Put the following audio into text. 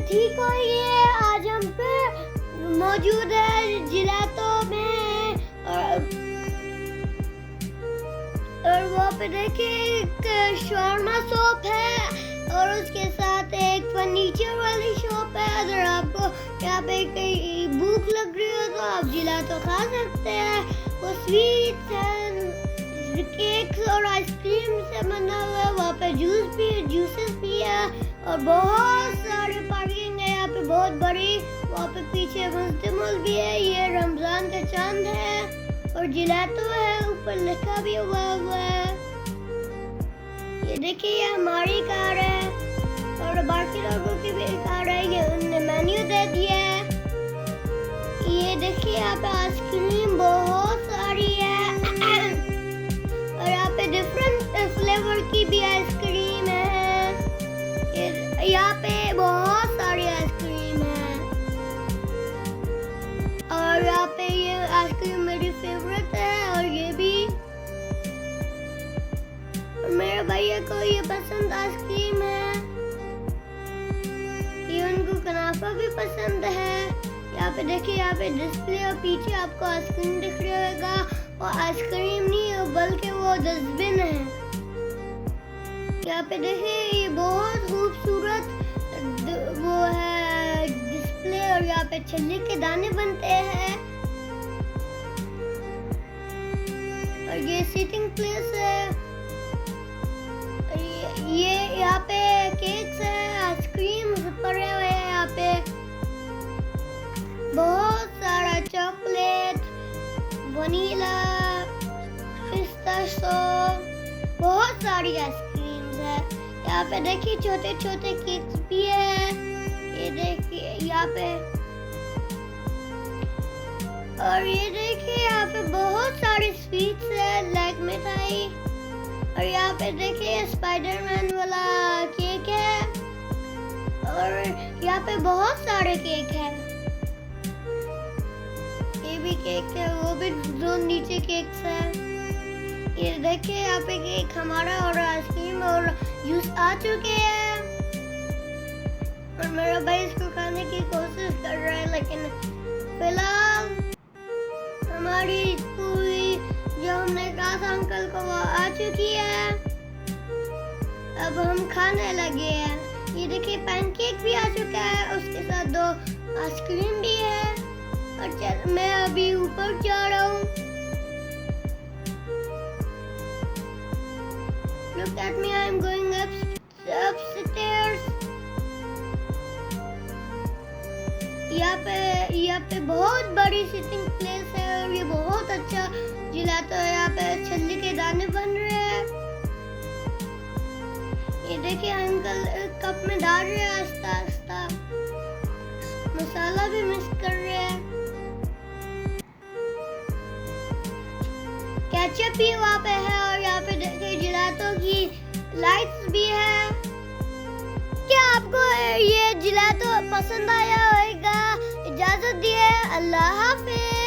ठीक हो, ये आज हम पे मौजूद है जिलातो में और वो पे देखिए एक शॉर्मा शॉप है और उसके साथ एक फर्नीचर वाली शॉप है। अगर आपको यहाँ पे कहीं भूख लग रही हो तो आप जिलातो खा सकते हैं। वो स्वीट्स एंड केक्स और आइसक्रीम से बना हुआ है। वहाँ पे जूसेस भी है और बहुत सारी पार्किंग है यहाँ पे बहुत बड़ी। वहाँ पे पीछे मस्जिद भी है। ये रमजान का चांद है और जिलातो है, ऊपर लिखा भी हुआ है। ये देखिए ये हमारी कार है और बाकी लोगों की भी कार है। ये उनने मेन्यू दे दिया है। ये देखिए यहाँ पे आइसक्रीम बहुत सारी है और यहाँ पे डिफरेंट फ्लेवर की भी आइसक्रीम है। यहाँ पे बहुत सारी आइसक्रीम है और यहाँ पे ये आइसक्रीम मेरी फेवरेट है और ये भी। और मेरे भैया को ये पसंद आइसक्रीम है। ये उनको कनाफा भी पसंद है। यहाँ पे देखिए यहाँ पे डिस्प्ले और पीछे आपको आइसक्रीम दिख रहा होगा और आइसक्रीम नहीं है बल्कि वो डस्टबिन है। यहाँ पे देखिए ये बहुत खूबसूरत वो है डिस्प्ले और यहाँ पे छल्ले के दाने बनते हैं और ये सीटिंग प्लेस है। ये यहाँ पे केक्स है, आइसक्रीम पड़े हुए हैं। यहाँ पे बहुत सारा चॉकलेट, वनीला, पिस्ताशो, बहुत सारी आइसक्रीम्स है। यहाँ पे देखिए छोटे छोटे केक्स भी है। ये देखिए यहाँ पे और ये देखिए यहाँ पे बहुत सारी स्वीट्स है लाइक मिठाई। और यहाँ पे देखिए स्पाइडरमैन वाला केक है और यहाँ पे बहुत सारे केक है। ये भी केक है, वो भी दो नीचे केक्स है। ये देखिए यहाँ पे केक हमारा और आइसक्रीम और जूस आ चुके हैं और मेरा भाई इसको खाने की कोशिश कर रहा है लेकिन फिलहाल हमारी पूरी जो हमने कहा था अंकल को वो आ चुकी है। अब हम खाने लगे हैं। ये देखिए पैनकेक भी आ चुका है, उसके साथ दो आइसक्रीम भी है और मैं अभी ऊपर जा रहा हूँ। Look at me, I'm going upstairs. यहाँ पे बहुत बड़ी सिटिंग प्लेस है और ये बहुत अच्छा जिलातो है। यहाँ पे छल्ले के दाने बन रहे हैं। ये देखिए अंकल कप में डाल रहे हैं आस्ता आस्ता, मसाला भी मिक्स कर रहे हैं। केचप भी वहाँ पे है और यहाँ पे देखिए जिलातो की लाइट्स भी है। क्या आपको ये जिलातो पसंद आया होगा? इजाजत दिए, अल्लाह हाफिज।